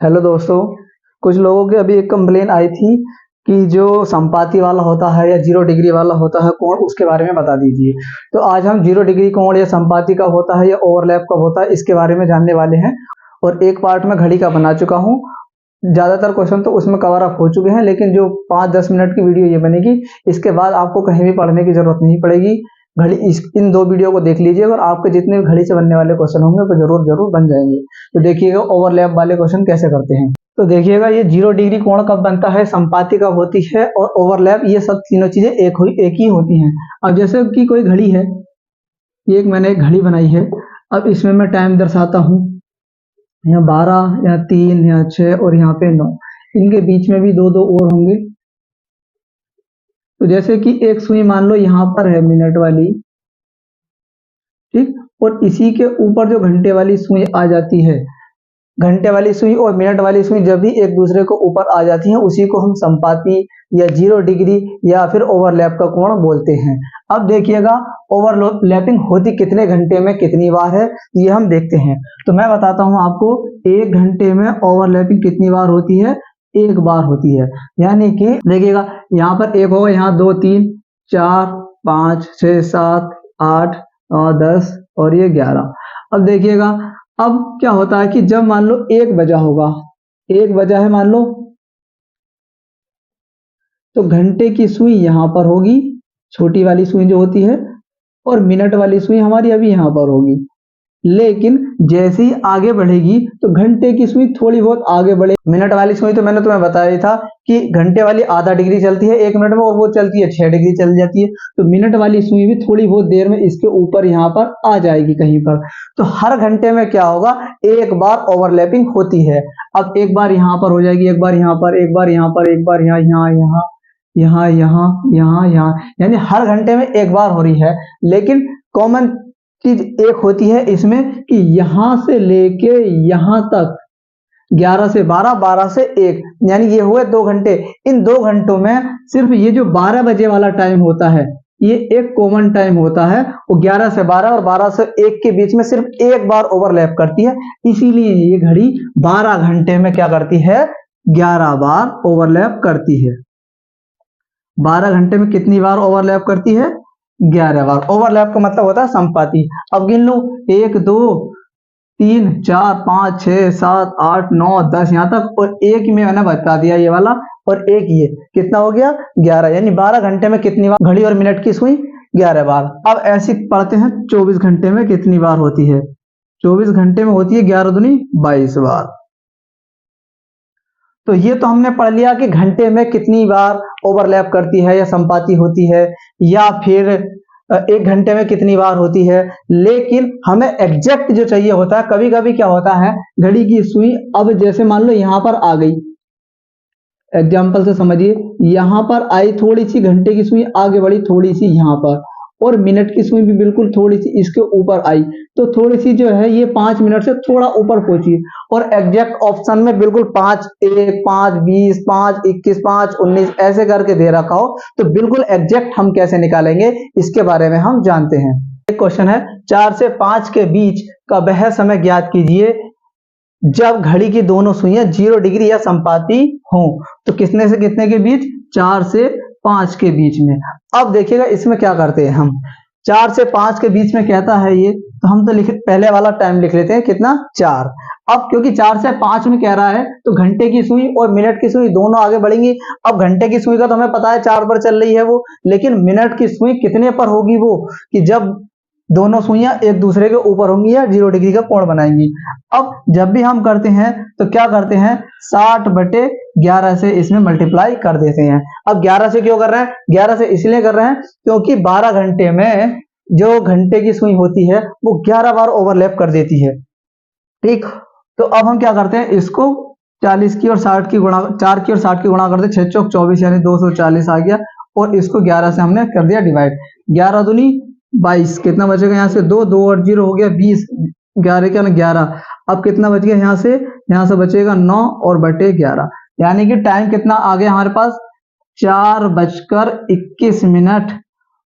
Hello दोस्तों। कुछ लोगों की अभी एक कंप्लेन आई थी कि जो संपाती वाला होता है या 0 डिग्री वाला होता है कोण, उसके बारे में बता दीजिए। तो आज हम 0 डिग्री कोण या संपाती कब होता है या ओवरलैप कब होता है इसके बारे में जानने वाले हैं। और एक पार्ट में घड़ी का बना चुका हूँ। ज़्यादातर क्वेश्चन तो उसमें कवर अप हो चुके हैं, लेकिन जो 5-10 मिनट की वीडियो ये बनेगी, इसके बाद आपको कहीं भी पढ़ने की जरूरत नहीं पड़ेगी। घड़ी इन 2 वीडियो को देख लीजिए और आपके जितने भी घड़ी से बनने वाले क्वेश्चन होंगे वो जरूर जरूर बन जाएंगे। तो देखिएगा ओवरलैप वाले क्वेश्चन कैसे करते हैं। तो देखिएगा ये 0 डिग्री कोण कब बनता है, संपाती कब होती है और ओवरलैप, ये सब तीनों चीजें एक ही होती हैं। अब जैसे कि कोई घड़ी है, ये मैंने एक घड़ी बनाई है। अब इसमें मैं टाइम दर्शाता हूँ, यहाँ 12, यहाँ 3, यहाँ 6 और यहाँ पे 9। इनके बीच में भी दो दो और होंगे। तो जैसे कि एक सुई मान लो यहाँ पर है मिनट वाली, ठीक, और इसी के ऊपर जो घंटे वाली सुई आ जाती है, घंटे वाली सुई और मिनट वाली सुई जब भी एक दूसरे को ऊपर आ जाती हैं, उसी को हम संपाती या 0 डिग्री या फिर ओवरलैप का कोण बोलते हैं। अब देखिएगा ओवरलैपिंग होती कितने घंटे में कितनी बार है, ये हम देखते हैं। तो मैं बताता हूं आपको, 1 घंटे में ओवरलैपिंग कितनी बार होती है, 1 बार होती है। यानी कि देखिएगा यहाँ पर 1 होगा, यहाँ 2, 3, 4, 5, 6, 7, 8, 9, 10 और ये 11। अब देखिएगा, अब क्या होता है कि जब मान लो 1 बजा होगा, 1 बजा है मान लो, तो घंटे की सुई यहां पर होगी, छोटी वाली सुई जो होती है, और मिनट वाली सुई हमारी अभी यहां पर होगी। लेकिन जैसे ही आगे बढ़ेगी तो घंटे की सुई थोड़ी बहुत आगे बढ़े। मिनट वाली सुई तो मैंने तुम्हें बताया ही था कि घंटे वाली आधा डिग्री चलती है 1 मिनट में, और वो चलती है 6 डिग्री चल जाती है। तो मिनट वाली सुई भी थोड़ी बहुत देर में इसके ऊपर यहाँ पर आ जाएगी कहीं पर। तो हर घंटे में क्या होगा, 1 बार ओवरलैपिंग होती है। अब एक बार यहाँ पर हो जाएगी, एक बार यहाँ पर, एक बार यहाँ पर, एक बार यहाँ, यहाँ यहाँ यहाँ यहाँ यहाँ, यानी हर घंटे में 1 बार हो रही है। लेकिन कॉमन चीज एक होती है इसमें कि यहां से लेके यहां तक 11 से 12, 12 से 1, यानी ये हुए 2 घंटे। इन 2 घंटों में सिर्फ ये जो 12 बजे वाला टाइम होता है, ये एक कॉमन टाइम होता है, वो 11 से 12 और 12 से 1 के बीच में सिर्फ 1 बार ओवरलैप करती है। इसीलिए ये घड़ी 12 घंटे में क्या करती है, 11 बार ओवरलैप करती है। 12 घंटे में कितनी बार ओवरलैप करती है, 11 बार। ओवरलैप का मतलब होता है संपाती। अब गिन लो, 1, 2, 3, 4, 5, 6, 7, 8, 9, 10 यहाँ तक, और एक में मैंने बता दिया ये वाला, और एक ये कितना हो गया, 11। यानी 12 घंटे में कितनी बार घड़ी और मिनट की सुई, 11 बार। अब ऐसे पढ़ते हैं 24 घंटे में कितनी बार होती है। 24 घंटे में होती है 11 दूनी 22 बार। तो ये तो हमने पढ़ लिया कि घंटे में कितनी बार ओवरलैप करती है या संपाती होती है, या फिर 1 घंटे में कितनी बार होती है। लेकिन हमें एग्जैक्ट जो चाहिए होता है, कभी कभी क्या होता है, घड़ी की सुई अब जैसे मान लो यहां पर आ गई, एग्जाम्पल से समझिए, यहां पर आई थोड़ी सी, घंटे की सुई आगे बढ़ी थोड़ी सी यहां पर, और मिनट की सुई भी बिल्कुल थोड़ी सी इसके ऊपर आई, तो थोड़ी सी जो है ये 5 मिनट से थोड़ा ऊपर पहुंची, और एग्जैक्ट ऑप्शन में बिल्कुल 5, 1, 5, 20, 5, 21, 5, 19 ऐसे करके दे रखा हो, तो बिल्कुल एग्जैक्ट हम कैसे निकालेंगे इसके बारे में हम जानते हैं। एक क्वेश्चन है, 4 से 5 के बीच का वह समय ज्ञात कीजिए जब घड़ी की दोनों सुइयां 0 डिग्री या संपाती हों। तो कितने से कितने के बीच, 4 से 5 के बीच में। अब देखिएगा इसमें क्या करते हैं हम, 4 से 5 के बीच में कहता है ये, तो हम तो पहले वाला टाइम लिख लेते हैं, कितना, 4। अब क्योंकि 4 से 5 में कह रहा है, तो घंटे की सुई और मिनट की सुई दोनों आगे बढ़ेंगी। अब घंटे की सुई का तो हमें पता है 4 पर चल रही है वो, लेकिन मिनट की सुई कितने पर होगी वो, कि जब दोनों सुइयां एक दूसरे के ऊपर होंगी या 0 डिग्री का कोण बनाएंगी। अब जब भी हम करते हैं तो क्या करते हैं, 60/11 से इसमें मल्टीप्लाई कर देते हैं। अब 11 से क्यों कर रहे हैं, 11 से इसलिए कर रहे हैं क्योंकि 12 घंटे में जो घंटे की सुई होती है वो 11 बार ओवरलैप कर देती है, ठीक। तो अब हम क्या करते हैं, इसको 40 की और 60 की गुणा, 4 की और 60 की गुणा करते, 6 चौक 24 यानी 240 आ गया, और इसको 11 से हमने कर दिया डिवाइड। 11 दूनी 22, कितना बचेगा यहाँ से, 2, 2 और 0 हो गया 20, 11 क्या ना 11। अब कितना बच गया यहाँ से बचेगा 9 और बटे 11, यानी कि टाइम कितना आ गया हमारे पास, 4:21,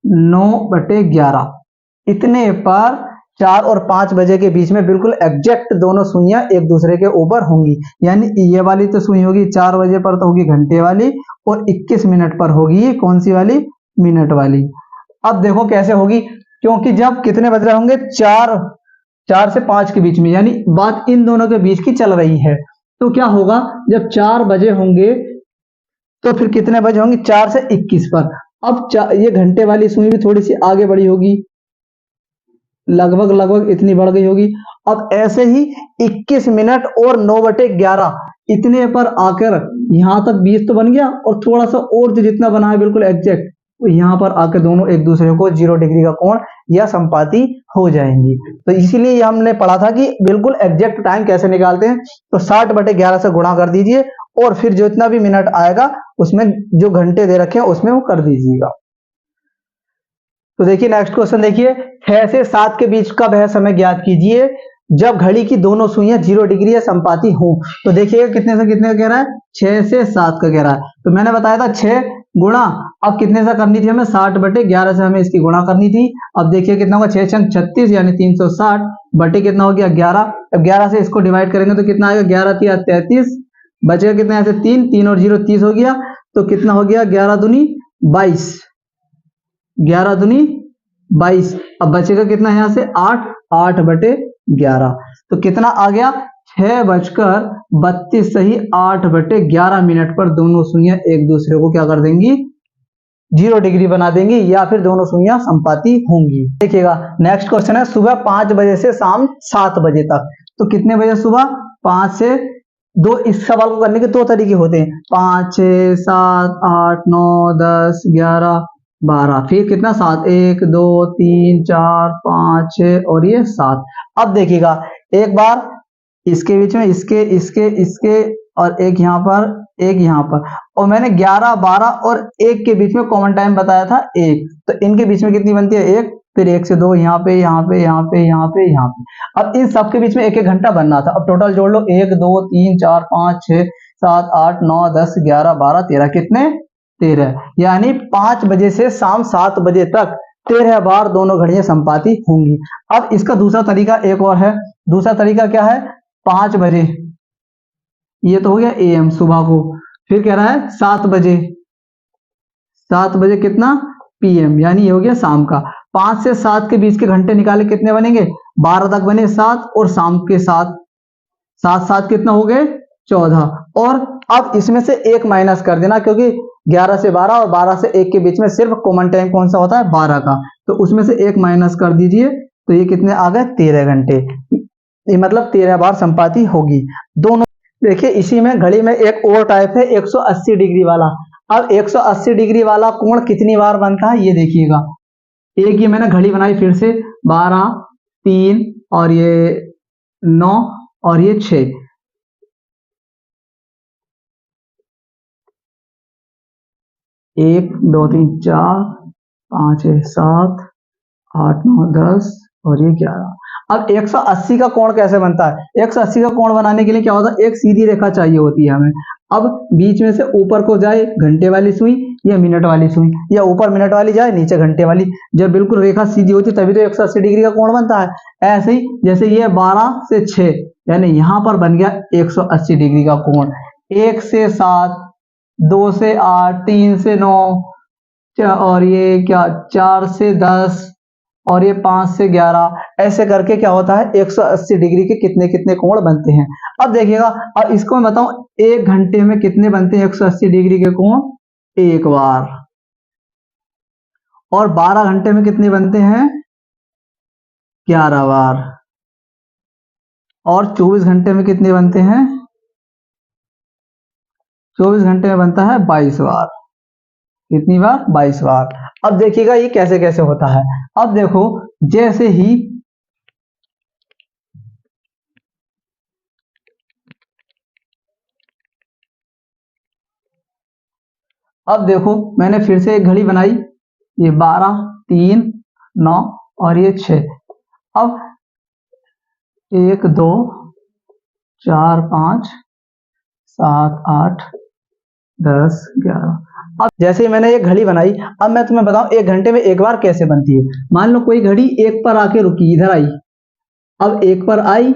9/11। इतने पर 4 और 5 बजे के बीच में बिल्कुल एग्जैक्ट दोनों सुइयां एक दूसरे के ऊपर होंगी। यानी ये वाली तो सुई होगी 4 बजे पर तो होगी घंटे वाली, और 21 मिनट पर होगी कौन सी वाली, मिनट वाली। अब देखो कैसे होगी, क्योंकि जब कितने बज रहे होंगे, 4 से 5 के बीच में, यानी बात इन दोनों के बीच की चल रही है। तो क्या होगा, जब 4 बजे होंगे तो फिर कितने बजे होंगे, 4 से 21 पर। अब ये घंटे वाली सुई भी थोड़ी सी आगे बढ़ी होगी, लगभग इतनी बढ़ गई होगी। अब ऐसे ही 21 मिनट और 9/11 इतने पर आकर यहां तक 20 तो बन गया, और थोड़ा सा और जो जितना बना है बिल्कुल एग्जैक्ट, तो यहां पर आकर दोनों एक दूसरे को 0 डिग्री का कोण या संपाती हो जाएंगी। तो इसीलिए हमने पढ़ा था कि बिल्कुल एग्जैक्ट टाइम कैसे निकालते हैं। तो 60/11 से गुणा कर दीजिए, और फिर जो इतना भी मिनट आएगा उसमें जो घंटे दे रखे हैं उसमें वो कर दीजिएगा। तो देखिए नेक्स्ट क्वेश्चन देखिए, 6 से 7 के बीच का वह समय ज्ञात कीजिए जब घड़ी की दोनों सुइयां 0 डिग्री या संपाती हो। तो देखिएगा कितने से कितने का कह रहा है, 6 से 7 का कह रहा है। तो मैंने बताया था 6 गुणा, अब कितने से करनी थी हमें, 60/11 से हमें इसकी गुणा करनी थी। अब देखिए कितना होगा, 6 छंग 36 यानी 360 बटे कितना हो गया 11। अब 11 से इसको डिवाइड करेंगे तो कितना आएगा, 11 तिया 33, बचेगा कितना ऐसे 3, 3 और 0 30 हो गया। तो कितना हो गया, 11 दूनी 22, 11 दूनी 22। अब बचेगा कितना यहाँ से 8, 8/11। तो कितना आ गया, 6:32 सही 8/11 मिनट पर दोनों सुइयां एक दूसरे को क्या कर देंगी, 0 डिग्री बना देंगी, या फिर दोनों सुइयां संपाती होंगी। देखिएगा नेक्स्ट क्वेश्चन है, सुबह 5 बजे से शाम 7 बजे तक। तो कितने बजे सुबह, 5 से, दो, इस सवाल को करने के 2 तरीके होते हैं, 5, 6, 7, 8, 9, 10, 11, 12, फिर कितना 7, 1, 2, 3, 4, 5, 6 और ये 7। अब देखिएगा एक बार इसके बीच में इसके और एक यहाँ पर, एक यहाँ पर, और मैंने 11, 12 और 1 के बीच में कॉमन टाइम बताया था 1। तो इनके बीच में कितनी बनती है, 1, फिर 1 से 2 यहाँ पे, यहाँ पे, यहाँ पे, यहाँ पे, यहाँ पे। अब इन सब के बीच में 1-1 घंटा बनना था। अब टोटल जोड़ लो, 1, 2, 3, 4, 5, 6, 7, 8, 9, 10, 11, 12, 13, कितने, 13। यानी 5 बजे से शाम 7 बजे तक 13 बार दोनों घड़ियां संपाती होंगी। अब इसका दूसरा तरीका एक और है। दूसरा तरीका क्या है, 5 बजे, ये तो हो गया AM सुबह को, फिर कह रहा है 7 बजे, 7 बजे कितना PM, यानी ये हो गया शाम का। 5 से 7 के बीच के घंटे निकाले, कितने बनेंगे, 12 तक बने 7, और शाम के 7, 7 7 कितना हो गए 14। और अब इसमें से 1 माइनस कर देना, क्योंकि 11 से 12 और 12 से 1 के बीच में सिर्फ कॉमन टाइम कौन सा होता है, 12 का। तो उसमें से 1 माइनस कर दीजिए, तो ये कितने आ गए, 13 घंटे। ये मतलब 13 बार संपाती होगी दोनों। देखिए इसी में घड़ी में एक और टाइप है 180 डिग्री वाला। अब 180 डिग्री वाला कोण कितनी बार बनता है, ये देखिएगा। एक ये मैंने घड़ी बनाई फिर से, 12, 3 और ये 9 और ये 6। एक, 2, 3, 4, 5, 6, 7, 8, 9, 10 और ये 11। अब 180 का कोण कैसे बनता है, 180 का कोण बनाने के लिए क्या होता है, एक सीधी रेखा चाहिए होती है हमें। अब बीच में से ऊपर को जाए घंटे वाली सुई या मिनट वाली सुई, या ऊपर मिनट वाली जाए नीचे घंटे वाली। जब बिल्कुल रेखा सीधी होती है तभी तो 180 डिग्री का कोण बनता है। ऐसे ही जैसे ये 12 से 6, यानी यहां पर बन गया 180 डिग्री का कोण। 1 से 7, 2 से 8, 3 से 9, और ये क्या 4 से 10 और ये 5 से 11, ऐसे करके क्या होता है 180 डिग्री के कितने कितने कोण बनते हैं। अब देखिएगा, अब इसको मैं बताऊं 1 घंटे में कितने बनते हैं 180 डिग्री के कोण, 1 बार। और 12 घंटे में कितने बनते हैं, 11 बार। और 24 घंटे में कितने बनते हैं, 24 घंटे में बनता है 22 बार। कितनी बार, 22 बार। अब देखिएगा ये कैसे कैसे होता है। अब देखो जैसे ही अब देखो मैंने फिर से एक घड़ी बनाई, ये 12, 3, 9 और ये 6। अब 1, 2, 4, 5, 7, 8, 10, 11। अब जैसे ही मैंने ये घड़ी बनाई, अब मैं तुम्हें बताऊं 1 घंटे में 1 बार कैसे बनती है। मान लो कोई घड़ी 1 पर आके रुकी, इधर आई, अब एक पर आई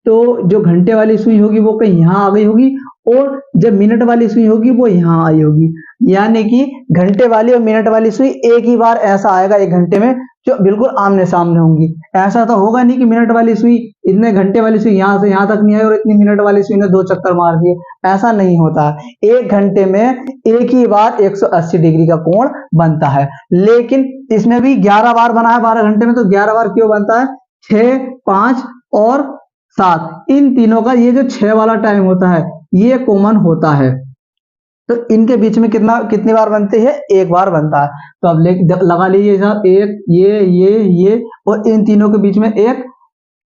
तो जो घंटे वाली सुई होगी वो कहीं यहाँ आ गई होगी, और जब मिनट वाली सुई होगी वो यहाँ आई होगी। यानी कि घंटे वाली और मिनट वाली सुई एक ही बार ऐसा आएगा एक घंटे में, जो बिल्कुल आमने सामने होंगी। ऐसा तो होगा नहीं कि मिनट वाली सुई, इतने घंटे वाली सुई यहाँ से यहाँ तक नहीं आई और इतनी मिनट वाली सुई ने 2 चक्कर मार दिए, ऐसा नहीं होता। एक घंटे में एक ही बार 180 डिग्री का कोण बनता है। लेकिन इसमें भी 11 बार बना है 12 घंटे में, तो 11 बार क्यों बनता है? 6, 5 और 7, इन तीनों का ये जो 6 वाला टाइम होता है ये कॉमन होता है। तो इनके बीच में कितनी बार बनते हैं? एक बार बनता है। तो अब लगा लीजिए साहब, एक ये और इन तीनों के बीच में एक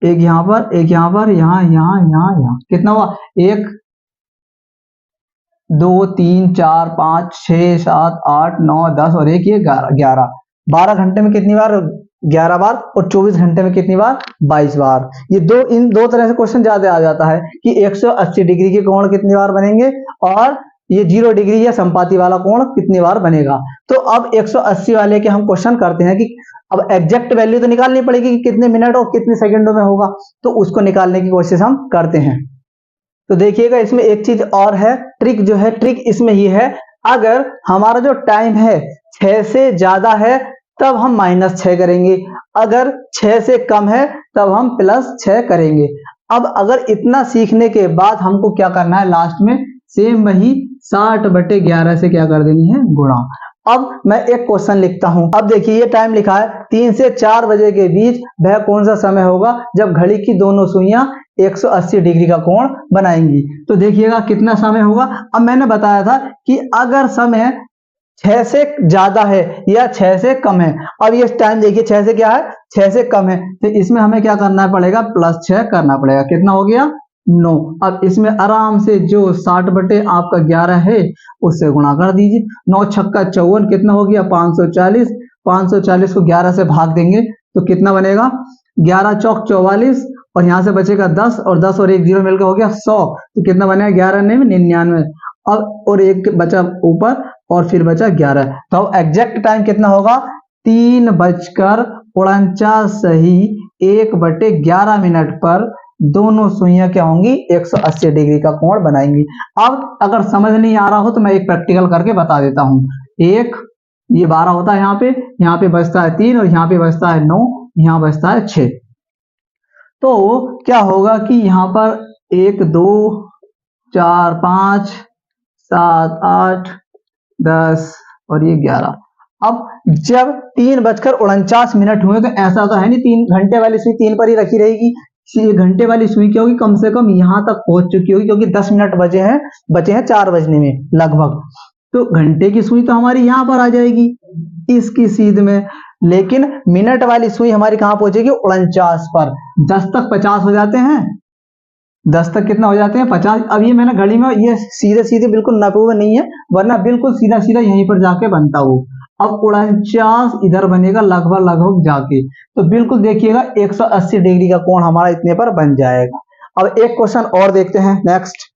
यहाँ पर, एक यहाँ पर, यहाँ कितना हुआ? 1 2 3 4 5 6 7 8 9 10 और एक ये 11। 12 घंटे में कितनी बार? 11 बार। और 24 घंटे में कितनी बार? 22 बार। ये इन दो तरह से क्वेश्चन ज्यादा आ जाता है कि 180 डिग्री के कोण कितनी बार बनेंगे और ये 0 डिग्री या संपाती वाला कोण कितनी बार बनेगा। तो अब 180 वाले के हम क्वेश्चन करते हैं कि अब एग्जैक्ट वैल्यू तो निकालनी पड़ेगी कि कितने मिनट और कितने सेकंडों में होगा, तो उसको निकालने की कोशिश हम करते हैं। तो देखिएगा इसमें एक चीज और है, ट्रिक जो है, ट्रिक इसमें ये है, अगर हमारा जो टाइम है 6 से ज्यादा है तब हम -6 करेंगे, अगर 6 से कम है तब हम +6 करेंगे। अब अगर इतना सीखने के बाद हमको क्या करना है, लास्ट में सेम वही 60/11 से क्या कर देनी है? गुणा। अब मैं एक क्वेश्चन लिखता हूं। अब देखिए ये टाइम लिखा है 3 से 4 बजे के बीच वह कौन सा समय होगा जब घड़ी की दोनों सुइयां 180 डिग्री का कोण बनाएंगी। तो देखिएगा कितना समय होगा। अब मैंने बताया था कि अगर समय 6 से ज्यादा है या 6 से कम है, अब ये टाइम देखिए 6 से क्या है? 6 से कम है, तो इसमें हमें क्या करना पड़ेगा? +6 करना पड़ेगा। कितना हो गया? 9। अब इसमें आराम से जो 60/11 है उससे गुणा कर दीजिए। 9 छक्का 54, कितना हो गया? 540। 540 को 11 से भाग देंगे तो कितना बनेगा? 11 चौक 44 और यहाँ से बचेगा 10 और 10 और 1 0 मिलकर हो गया 100। तो कितना बनेगा? 11 नहीं 99। अब और एक बचा ऊपर और फिर बचा 11। तो अब एग्जैक्ट टाइम कितना होगा? 3:49 सही 1/11 मिनट पर दोनों सुइयां क्या होंगी? 180 डिग्री का कोण बनाएंगी। अब अगर समझ नहीं आ रहा हो तो मैं एक प्रैक्टिकल करके बता देता हूं। एक ये 12 होता है, यहाँ पे बचता है 3 और यहाँ पे बचता है 9, यहाँ बचता है 6। तो क्या होगा कि यहाँ पर 1 2 4 5 7 8 10 और ये 11। अब जब 3:49 हुए तो ऐसा तो है नहीं 3 घंटे वाली सुई 3 पर ही रखी रहेगी। ये घंटे वाली सुई क्या होगी? कम से कम यहां तक पहुंच चुकी होगी, क्योंकि 10 मिनट बचे हैं 4 बजने में लगभग। तो घंटे की सुई तो हमारी यहां पर आ जाएगी इसकी सीध में, लेकिन मिनट वाली सुई हमारी कहां पहुंचेगी? 49 पर। 10 तक 50 हो जाते हैं, 10 तक कितना हो जाते हैं? 50। अब ये मैंने घड़ी में ये सीधे सीधे बिल्कुल नपे हुए नहीं है, वरना बिल्कुल सीधा सीधा यहीं पर जाके बनता वो। अब 49 इधर बनेगा लगभग जाके, तो बिल्कुल देखिएगा 180 डिग्री का कोण हमारा इतने पर बन जाएगा। अब एक क्वेश्चन और देखते हैं। नेक्स्ट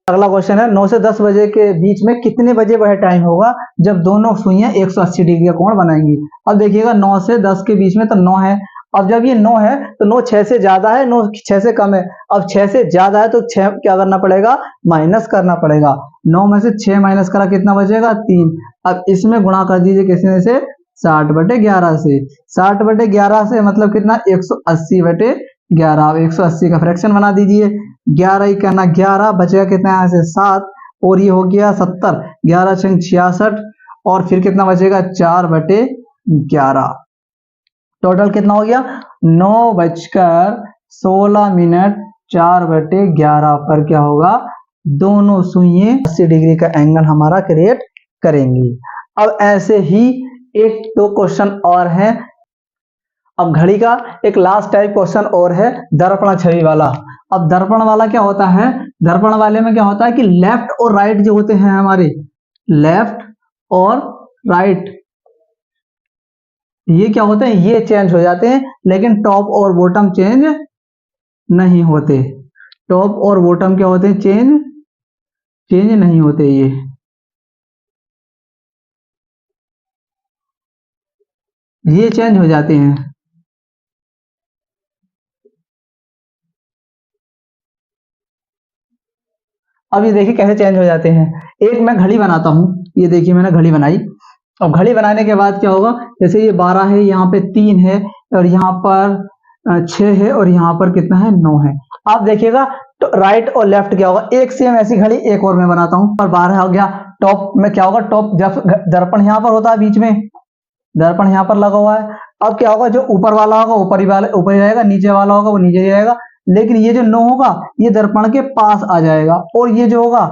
अगला क्वेश्चन है 9 से 10 बजे के बीच में कितने बजे वह टाइम होगा जब दोनों सुइयां 180 डिग्री का कोण बनाएंगी। अब देखिएगा 9 से 10 के बीच में तो 9 है। अब जब ये 9 है तो 9 6 से ज्यादा है, 9 6 से कम है। अब 6 से ज्यादा है तो 6 क्या करना पड़ेगा? माइनस करना पड़ेगा। 9 में से 6 माइनस करा कितना बचेगा? 3। अब इसमें गुणा कर दीजिए किसने से? 60/11 से। 60/11 से मतलब कितना? 180/11। अब 180 का फ्रैक्शन बना दीजिए। 11 ही करना 11, बचेगा कितना यहाँ से? 7 और ये हो गया 70। 11 छंग 66 और फिर कितना बचेगा? 4/11। टोटल कितना हो गया? 9:16 4/11 पर क्या होगा? दोनों सुइयां 80 डिग्री का एंगल हमारा क्रिएट करेंगी। अब ऐसे ही एक दो क्वेश्चन और हैं। अब घड़ी का एक लास्ट टाइप क्वेश्चन और है, दर्पण छवि वाला। अब दर्पण वाला क्या होता है? दर्पण वाले में क्या होता है कि लेफ्ट और राइट जो होते हैं हमारे, लेफ्ट और राइट ये क्या होते हैं? ये चेंज हो जाते हैं, लेकिन टॉप और बॉटम चेंज नहीं होते। टॉप और बॉटम क्या होते हैं? चेंज नहीं होते। ये चेंज हो जाते हैं। अब ये देखिए कैसे चेंज हो जाते हैं। एक मैं घड़ी बनाता हूँ, ये देखिए मैंने घड़ी बनाई। अब घड़ी बनाने के बाद क्या होगा, जैसे ये 12 है, यहाँ पे 3 है, और यहाँ पर 6 है, और यहाँ पर कितना है, 9 है। आप देखिएगा तो राइट और लेफ्ट क्या होगा, एक सेम ऐसी घड़ी एक और मैं बनाता हूँ। और 12 हो गया। टॉप में क्या होगा, टॉप जब दर्पण यहाँ पर होता है, बीच में दर्पण यहाँ पर लगा हुआ है। अब क्या होगा, जो ऊपर वाला होगा ऊपर ही रहेगा, नीचे वाला होगा वो नीचे ही रहेगा। लेकिन ये जो 9 होगा ये दर्पण के पास आ जाएगा, और ये जो होगा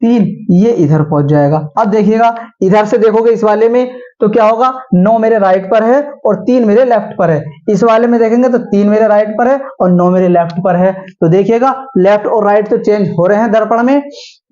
3 ये इधर पहुंच जाएगा। अब देखिएगा इधर से देखोगे इस वाले में तो क्या होगा, 9 मेरे राइट पर है और 3 मेरे लेफ्ट पर है। इस वाले में देखेंगे तो 3 मेरे राइट पर है और 9 मेरे लेफ्ट पर है। तो देखिएगा लेफ्ट और राइट तो चेंज हो रहे हैं दर्पण में,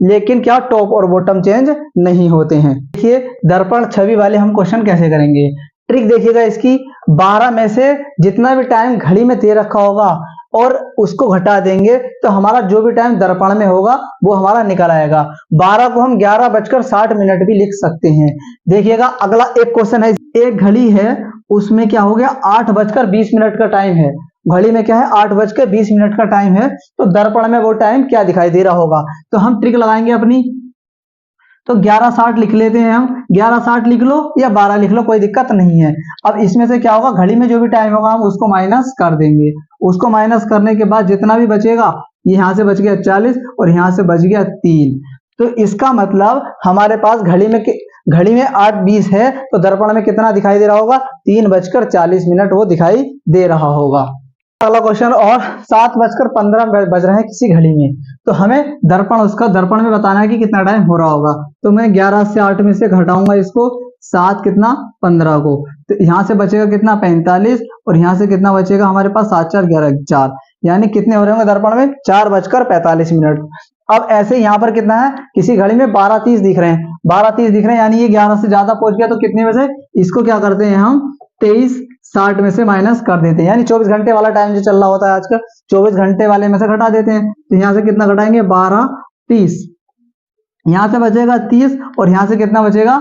लेकिन क्या टॉप और बॉटम चेंज नहीं होते हैं। देखिए दर्पण छवि वाले हम क्वेश्चन कैसे करेंगे, ट्रिक देखिएगा इसकी। 12 में से जितना भी टाइम घड़ी में दे रखा होगा और उसको घटा देंगे तो हमारा जो भी टाइम दर्पण में होगा वो हमारा निकल आएगा। 12 को हम 11:60 भी लिख सकते हैं। देखिएगा अगला एक क्वेश्चन है, एक घड़ी है उसमें क्या हो गया, 8:20 का टाइम है। घड़ी में क्या है, 8:20 का टाइम है, तो दर्पण में वो टाइम क्या दिखाई दे रहा होगा। तो हम ट्रिक लगाएंगे अपनी, तो 11:60 लिख लेते हैं हम। 11:60 लिख लो या 12 लिख लो, कोई दिक्कत नहीं है। अब इसमें से क्या होगा, घड़ी में जो भी टाइम होगा हम उसको माइनस कर देंगे। उसको माइनस करने के बाद जितना भी बचेगा, ये यहाँ से बच गया 40 और यहाँ से बच गया 3। तो इसका मतलब हमारे पास घड़ी में 8:20 है, तो दर्पण में कितना दिखाई दे रहा होगा, 3:40 वो दिखाई दे रहा होगा। अगला क्वेश्चन, और 7:15 बज रहे हैं किसी घड़ी में, तो हमें दर्पण में बताना है कि कितना टाइम हो रहा होगा। तो मैं 11 से 8 में से घटाऊंगा इसको, 7 कितना 15 को, तो यहाँ से बचेगा कितना 45, और यहाँ से कितना बचेगा हमारे पास 7 4 11 4, यानी कितने हो रहे होंगे दर्पण में, 4:45। अब ऐसे यहाँ पर कितना है, किसी घड़ी में 12:30 दिख रहे हैं, 12:30 दिख रहे हैं, यानी ये 11 से ज्यादा पहुंच गया। तो कितने में से इसको क्या करते हैं हम, 23:60 में से माइनस कर देते हैं, यानी 24 घंटे वाला टाइम जो चल रहा होता है आजकल, 24 घंटे वाले में से घटा देते हैं। तो यहाँ से कितना घटाएंगे, 12:30, यहाँ से बचेगा 30, और यहाँ से कितना बचेगा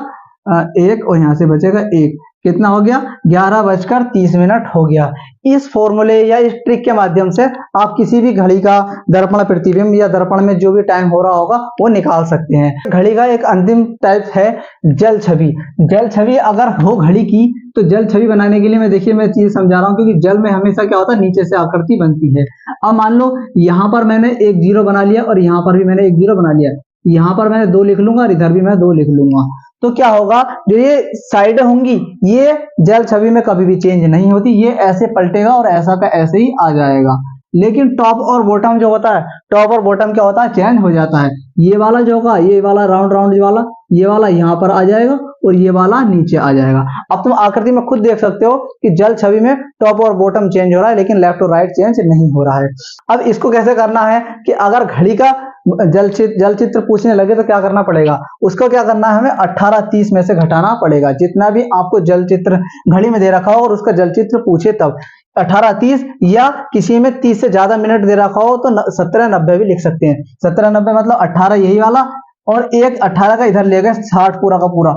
1, और यहाँ से बचेगा 1, कितना हो गया 11:30 हो गया। इस फॉर्मूले या इस ट्रिक के माध्यम से आप किसी भी घड़ी का दर्पण प्रतिबिंब या दर्पण में जो भी टाइम हो रहा होगा वो निकाल सकते हैं। घड़ी का एक अंतिम टाइप है जल छवि। जल छवि अगर हो घड़ी की, तो जल छवि बनाने के लिए मैं चीज समझा रहा हूँ, क्योंकि जल में हमेशा क्या होता है, नीचे से आकृति बनती है। अब मान लो यहाँ पर मैंने एक 0 बना लिया और यहाँ पर भी मैंने एक 0 बना लिया, यहाँ पर मैंने 2 लिख लूंगा और इधर भी मैं 2 लिख लूंगा। तो क्या होगा, जो ये साइड होंगी ये जल छवि में कभी भी चेंज नहीं होती, ये ऐसे पलटेगा और ऐसा का ऐसे ही आ जाएगा। लेकिन टॉप और बॉटम जो होता है, टॉप और बॉटम क्या होता है, चेंज हो जाता है। ये वाला जो होगा, ये वाला राउंड वाला, ये वाला यहाँ पर आ जाएगा और ये वाला नीचे आ जाएगा। अब तुम आकृति में खुद देख सकते हो कि जल छवि में टॉप और बॉटम चेंज हो रहा है, लेकिन लेफ्ट और राइट चेंज नहीं हो रहा है। अब इसको कैसे करना है कि अगर घड़ी का जल चित्र पूछने लगे तो क्या करना पड़ेगा, उसको क्या करना है, हमें 18:30 में से घटाना पड़ेगा। जितना भी आपको जल चित्र घड़ी में दे रखा हो और उसका जल चित्र पूछे तब 18:30, या किसी में 30 से ज्यादा मिनट दे रखा हो तो 17:90 भी लिख सकते हैं। 17:90 मतलब 18 यही वाला, और एक 18 का इधर ले गए, 60 पूरा का पूरा,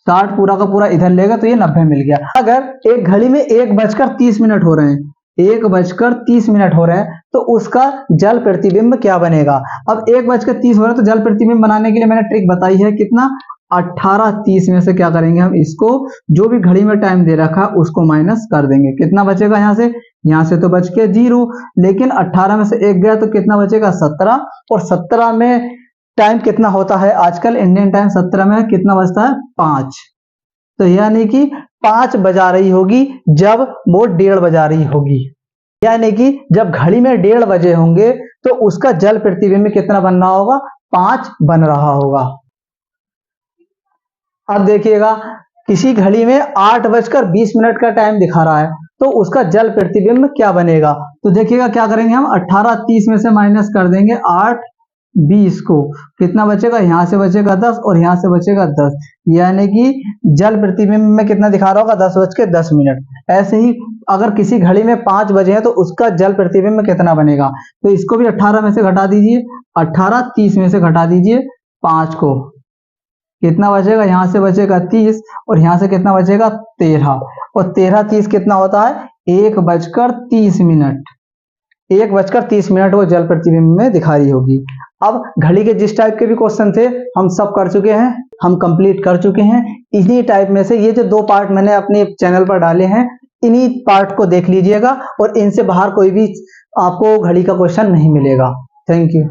60 पूरा का पूरा इधर ले गए, तो ये 90 मिल गया। अगर एक घड़ी में 1:30 हो रहे हैं, 1:30 हो रहे हैं, तो उसका जल प्रतिबिंब क्या बनेगा। अब 1:30 हो रहा है, तो जल प्रतिबिंब बनाने के लिए मैंने ट्रिक बताई है, कितना 18:30 में से क्या करेंगे हम, इसको जो भी घड़ी में टाइम दे रखा है उसको माइनस कर देंगे। कितना बचेगा, यहाँ से तो बच के 0, लेकिन 18 में से 1 गया तो कितना बचेगा 17, और 17 में टाइम कितना होता है आजकल इंडियन टाइम, 17 में कितना बजता है 5। तो यानी कि 5 बजा रही होगी जब वो 1:30 बजा रही होगी, यानी कि जब घड़ी में 1:30 बजे होंगे तो उसका जल प्रतिबिंब कितना बन रहा होगा, 5 बन रहा होगा। अब देखिएगा किसी घड़ी में 8:20 का टाइम दिखा रहा है, तो उसका जल प्रतिबिंब क्या बनेगा। तो देखिएगा क्या करेंगे हम, 18:30 में से माइनस कर देंगे 8:20 को, कितना बचेगा, यहाँ से बचेगा 10 और यहाँ से बचेगा 10, यानी कि जल प्रतिबिंब में कितना दिखा रहा होगा 10:10। ऐसे ही अगर किसी घड़ी में 5 बजे हैं तो उसका जल प्रतिबिंब कितना बनेगा, तो इसको भी 18 में से घटा दीजिए, 18:30 में से घटा दीजिए 5 को, कितना बचेगा, यहाँ से बचेगा 30 और यहाँ से कितना बचेगा 13, और 13:30 कितना होता है 1:30। 1:30 वो जल प्रतिबिंब में दिखा रही होगी। अब घड़ी के जिस टाइप के भी क्वेश्चन थे हम सब कर चुके हैं, हम कंप्लीट कर चुके हैं। इन्हीं टाइप में से ये जो 2 पार्ट मैंने अपने चैनल पर डाले हैं, इन्हीं पार्ट को देख लीजिएगा और इनसे बाहर कोई भी आपको घड़ी का क्वेश्चन नहीं मिलेगा। Thank you.